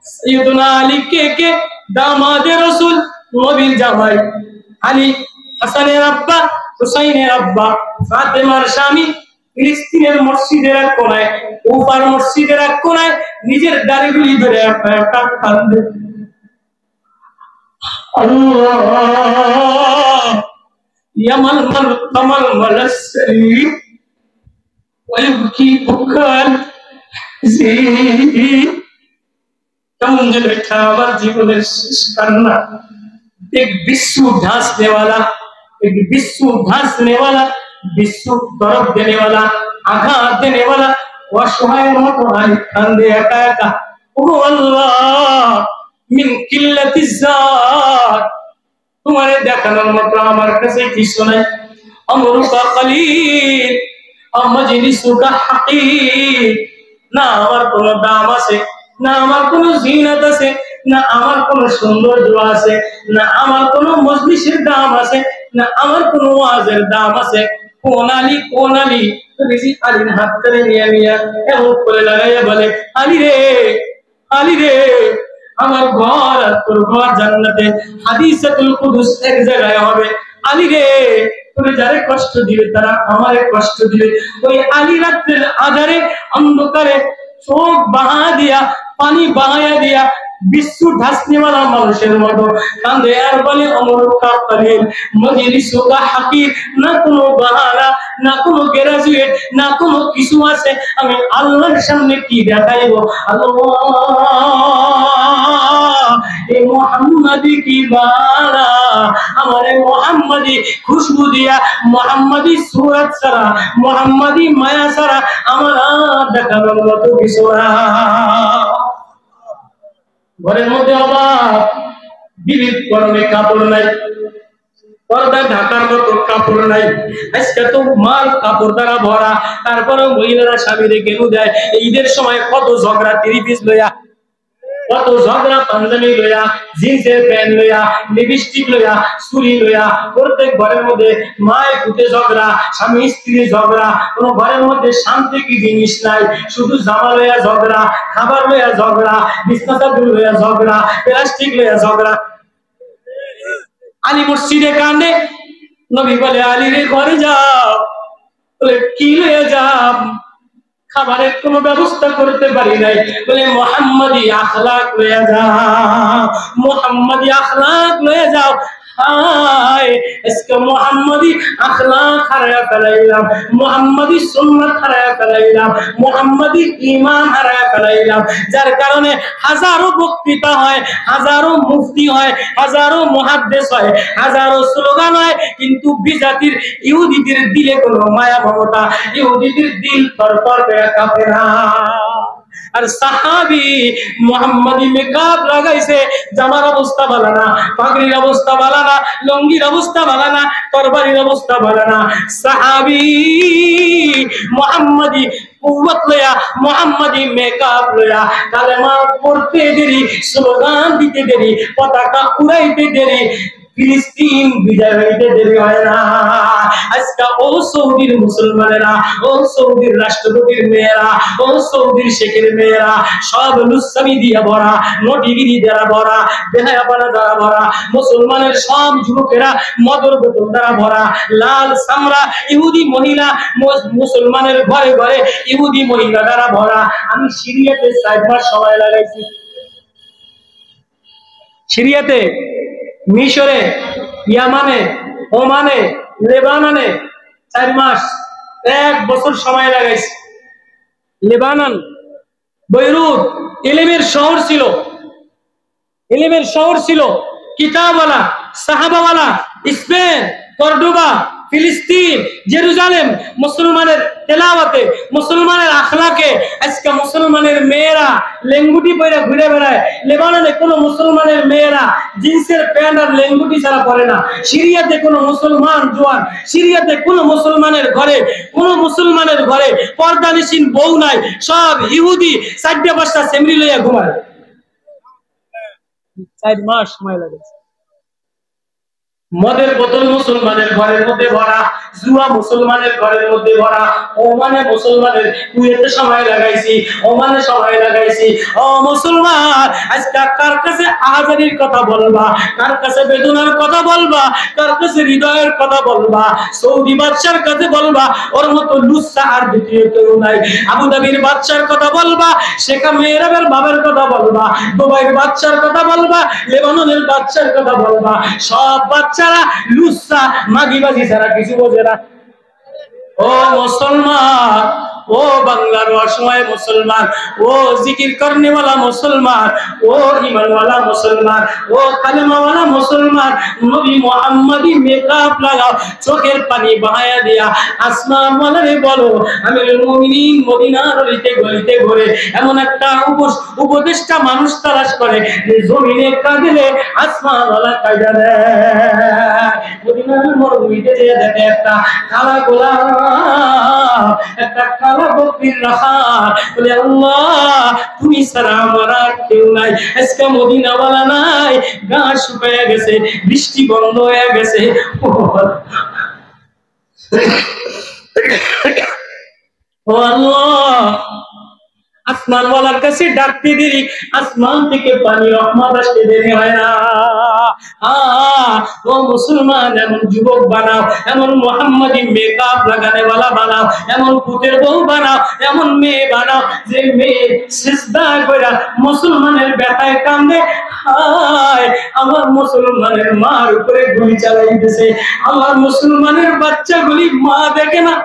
সাইয়্যিদুনা আলী কে দামাদে রাসূল নবীর জামাই আলী হাসানের আব্বা হুসাইনের আব্বা ফাতেমার স্বামী ফিলিস্তিনের মসজিদের এক কোনায় কুফার মসজিদের এক কোনায় নিজের দাড়িগুলি ধরে একটা কান্দে আল্লাহ ইয়ামাল মাল কামাল মালাসরি ওয়াইবকি বুকাল জি কেমন যেন এটা আমার জীবনের শেষ কান্না एक विश्व ढांसने वाला एक विश्व ढांसने वाला विश्व दर्द देने वाला आघात देने वाला असहाय मतो आई कांदे एका एका ओ अल्लाह मिन किल्लति जात तुम्हारे দেখানোর মতো আমার কাছে কিছু নাই আমরুকা কলিল আমজলিসুকা হাকিক না আমার কোনো দাম আছে না আমার কোনো জিনাত আছে না আমার কোনো সৌন্দর্য আছে না আমার কোনো মজলিসের দাম আছে না আমার কোনো ওয়াজের দাম আছে কোন আলী বেশি আলীর হাত ধরে নিয়ে এমন করে লাগাইয়া বলে আলী রে আমার ঘর আর তোর ঘর জান্নাতে হাদিসাতুল কুদুস এক জায়গায় হবে আলী রে তুমি যারে কষ্ট দিবে তারা আমারে কষ্ট দিবে ওই আলী রাতের আধারে অন্ধকারে চোখ বাহা দিয়া পানি বাহায়া দিয়া বিশ্ব ঢাসনে वाला মানুষের মতো কাঁদে আর বলে অমরুকা কলিল মজলিসুকা হাকির না কোনো বাহানা না কোনো গ্রাজুয়েট না কোনো কিছু আছে আমি আল্লাহর সামনে কি দেখাইবো আল্লাহ এ মুহাম্মাদি কি বানা আমারে মুহাম্মাদি খুশবু দিয়া মুহাম্মাদি সুরত সারা মুহাম্মাদি মায়া সারা আমার দেখানোর মতো কিছু না ঘরের মধ্যে অভাব বিবিধ গরমে কাপড় নাই পর্দা ঢাকার মতো কাপড় নাই আজকে তো মাল কাপড় দ্বারা ভরা তারপরে মহিলারা স্বামীরে গেলু দেয় ঈদের সময় কত ঝগড়া 30 পিস লইয়া কত ঝগড়া পাঞ্জাবি লইয়া জিন্সের প্যান্ট লইয়া লিপস্টিক লইয়া চুরি লইয়া প্রত্যেক ঘরের মধ্যে মায়ের পুতে ঝগড়া স্বামী স্ত্রী ঝগড়া কোন ঘরের মধ্যে শান্তি কি জিনিস নাই শুধু জামা লইয়া ঝগড়া খাবার লইয়া ঝগড়া বিছনা চাদর লইয়া ঝগড়া প্লাস্টিক লইয়া ঝগড়া আলী মসজিদে কান্দে নবী বলে আলী রে ঘরে যাও বলে কি লইয়া যাও খাবারের কোনো ব্যবস্থা করতে পারি নাই বলে মুহাম্মাদি আখলাক লইয়া যাও মুহাম্মাদি আখলাক লইয়া যাও হায় इसका মুহাম্মাদি আখলাক হারায়া ফেলাইলাম মুহাম্মাদি সুন্নাত হারায়া ফেলাইলাম মুহাম্মাদি ঈমান হারায়া ফেলাইলাম যার কারণে হাজারো বক্তৃতা হয় হাজারো মুফতি হয় হাজারো মুহাদ্দিস হয় হাজারো স্লোগান হয় কিন্তু বিজাতির ইহুদিদের দিলে কোনো মায়া মমতা ইহুদিদের দিল তরতর করে কাঁপে না আর সাহাবী মুহাম্মাদি মেকআপ লাগাইছে জামার অবস্থা ভালো না পাগড়ির অবস্থা ভালো না লুঙ্গির অবস্থা ভালো না তরবারির অবস্থা ভালো না সাহাবী মুহাম্মাদি কুওয়াত লয়া মুহাম্মাদি মেকআপ লয়া কালেমা পড়তে দেরি স্লোগান দিতে দেরি পতাকা উড়াইতে দেরি ফিলিস্তিন বিজয় হইতে দেরি হয় না আজকে ও সৌদির মুসলমানেরা ও সৌদির রাষ্ট্রপতির মেয়েরা ও সৌদির শেখের মেয়েরা সব লুচ্ছামি দিয়ে ভরা নটিগিরি দ্বারা ভরা বেহায়াপনা দ্বারা ভরা মুসলমানের সব যুবকেরা মদর বোতল দ্বারা ভরা লাল সামরা ইহুদি মহিলা মুসলমানের ঘরে ঘরে ইহুদি মহিলা দ্বারা ভরা আমি সিরিয়াতে 4 মাস সময় লাগাইছি সিরিয়াতে মিশরে ইয়ামানে ওমানে লেবাননে 4 মাস 1 বছর সময় লাগাইছে লেবানন বৈরুত ইলমের শহর ছিল কিতাবওয়ালা সাহাবাওয়ালা স্পেন কর্ডোবা ফিলিস্তিন জেরুজালেম মুসলমানের তেলাওয়াতে মুসলমানের আখলাকে আজকে মুসলমানের মেয়েরা লেঙ্গুটি পরে ঘুরে বেড়ায় লেবাননে কোনো মুসলমানের মেয়েরা জিন্সের প্যান্ট আর লেঙ্গুটি ছাড়া পরে না সিরিয়াতে কোনো মুসলমান জওয়ান সিরিয়াতে কোনো মুসলমানের ঘরে পর্দানিসীন বউ নাই সব ইহুদি 4-5টা সেমরি লইয়া ঘুমায় 4 মাস সময় লাগে মদের বোতল মুসলমানের ঘরের মধ্যে ভরা, জুয়া মুসলমানের ঘরের মধ্যে ভরা। ওমানে মুসলমানের কুয়েতে সময় লাগাইছি, ওমানে সময় লাগাইছি। ও মুসলমান, আজকে কার কাছে আহাজারির কথা বলবা, কার কাছে বেদনার কথা বলবা, কার কাছে হৃদয়ের কথা বলবা? সৌদি বাদশার কাছে বলবা, ওর মতো লুচ্চা আর দ্বিতীয় কেউ নাই। আবুধাবির বাদশার কথা বলবা, শেখ মেহরাবের বাবার কথা বলবা, দুবাইয়ের বাদশার কথা বলবা, লেবাননের বাদশার কথা বলবা। সব বাচ্চারা লুচ্চা মাগিবাজি ছাড়া কিছু বোঝে না। ও মুসলমান, ও বাংলার অসহায় মুসলমান, ও জিকির করনেওয়ালা মুসলমান, ও ঈমানওয়ালা মুসলমান, ও কালেমাওয়ালা মুসলমান, নবী মুহাম্মদি মেকআপ লাগাও, চোখের পানি বহায়া দিয়া আসমান ওয়ালারে বলো, আমিরুল মুমিনিন মদিনার অলিতে গলিতে ঘুরে এমন একটা উপদেষ্টা মানুষ তালাশ করে যে জমিনে কাঁদলে আসমান ওয়ালা কাঁদা দেয়। মদিনার মরুভূমিতে যে দেখে একটা কালা গোলাপ, একটা কালা বকরির রাখা, বলে আল্লাহ তুমি ছাড়া আমার আর কেউ নাই। আজকে মদিনাওয়ালা নাই, ঘাস শুকিয়ে গেছে, বৃষ্টি বন্ধ হয়ে গেছে। ও আল্লাহ, আসমান ওয়ালার কাছে ডাকতে দেরি, আসমান থেকে পানি রহমত আসতে দেরি হয় না। ও মুসলমান, এমন যুবক বানাও, এমন মুহাম্মাদি মেকআপ লাগানেওয়ালা বানাও, এমন পুতের বউ বানাও, এমন মেয়ে বানাও যে মেয়ে সিজদা কইরা মুসলমানের ব্যথায় কান্দে, হায় আমার মুসলমানের মার উপরে গুলি চালাইতেছে, আমার মুসলমানের বাচ্চাগুলি মা দেখে না,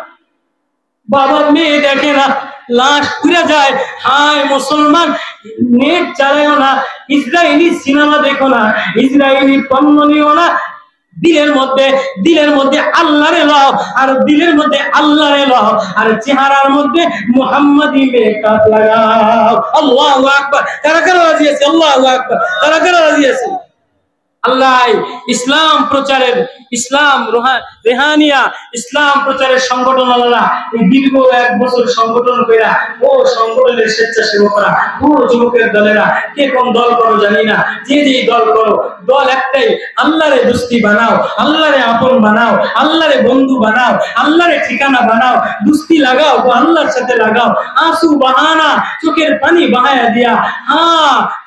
বাবা মেয়ে দেখে না, লাশ পুড়ে যায়। হায় মুসলমান, নেট চালাইও না, ইসরায়েলি সিনেমা দেখো না, ইসরায়েলি পণ্য নিও না, দিলের মধ্যে আল্লাহরে লও, আর দিলের মধ্যে আল্লাহরে লও, আর চেহারার মধ্যে মুহাম্মাদি মেকআপ লাগাও। আল্লাহু আকবার। কারা কারা রাজি আছে? আল্লাহু আকবার। কারা কারা রাজি আছে? আল্লাহ ইসলাম প্রচারের, ইসলাম রেহানিয়া ইসলাম প্রচারের সংগঠন আল্লাহ এই দীর্ঘ 1 বছর সংগঠন কইরা, ও সংগঠনের স্বেচ্ছাসেবকরা, ও যুবকের দলেরা, কে কোন দল করো জানি না, যে দল করো, দল একটাই, আল্লাহরে দোস্তি বানাও, আল্লাহরে আপন বানাও, আল্লাহরে বন্ধু বানাও, আল্লাহরে ঠিকানা বানাও, দোস্তি লাগাও, আল্লাহর সাথে লাগাও। আঁসু বাহানা, চোখের পানি বাহায়া দিয়া,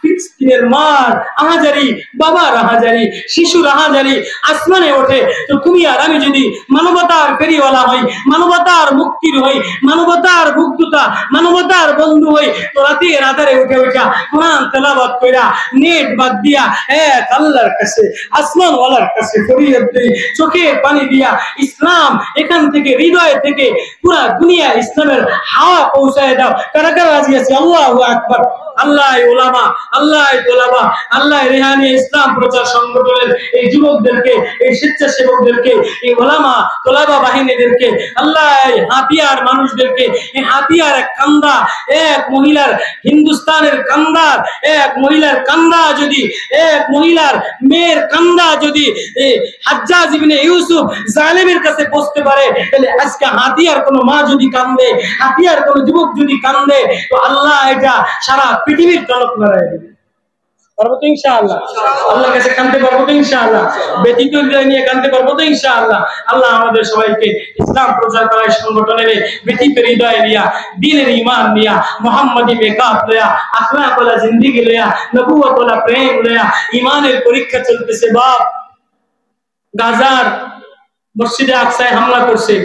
ফিলিস্তিনের মার আহাজারি, বাবার আহাজারি, শিশুর আহাজারি আসমানে ওঠে, তো তুমি আর আমি যদি মানবতার ফেরিওয়ালা হই, মানবতার মুক্তির হই, মানবতার মুগ্ধতা, মানবতার বন্ধু হই, তো রাতের আধারে উঠে উঠা কোরআন তেলাওয়াত কইরা নেট বাদ দিয়া এক আল্লাহর কাছে, আসমান ওয়ালার কাছে ফরিয়াদ দেই, চোখের পানি দিয়া ইসলাম এখান থেকে, হৃদয় থেকে পুরা দুনিয়া ইসলামের হাওয়া পৌঁছায় দাও। কারা কারা রাজি আছে? আল্লাহু আকবার। আল্লাহ ওলামা, আল্লাহ তোলাবা, আল্লাহ রেহানি ইসলাম প্রচার সংগঠনের এই যুবকদেরকে, এই স্বেচ্ছাসেবকদেরকে, এই ওলামা তোলাবা বাহিনীদেরকে, আল্লাহ হাতিয়ার মানুষদেরকে, এই হাতিয়ার এক কান্দা, এক মহিলার, হিন্দুস্তানের কান্দার এক মহিলার কান্দা যদি, এক মহিলার মেয়ের কান্দা যদি হাজ্জাজ ইবনে ইউসুফ জালেমের কাছে পৌঁছতে পারে, তাহলে আজকে হাতিয়ার কোন মা যদি কান্দে, হাতিয়ার কোন যুবক যদি কান্দে, তো আল্লাহ এটা সারা পৃথিবীর জনক লড়াই দেবে। পারবো তো ইনশাআল্লাহ? আল্লাহর কাছে কাঁদতে পারবো তো ইনশাআল্লাহ? ব্যতীত হৃদয় নিয়ে কাঁদতে পারবো তো ইনশাআল্লাহ? আল্লাহ আমাদের সবাইকে ইসলাম প্রচার করার সংগঠনের ব্যতীত হৃদয় নিয়া, দ্বীনের ঈমান নিয়া, মুহাম্মাদি মেকআপ লয়া, আখলাক ওয়ালা জিন্দেগি লয়া, নবুয়ত ওয়ালা প্রেম লয়া, ঈমানের পরীক্ষা চলতেছে। বাপ গাজার মসজিদে আকসায় হামলা করছে,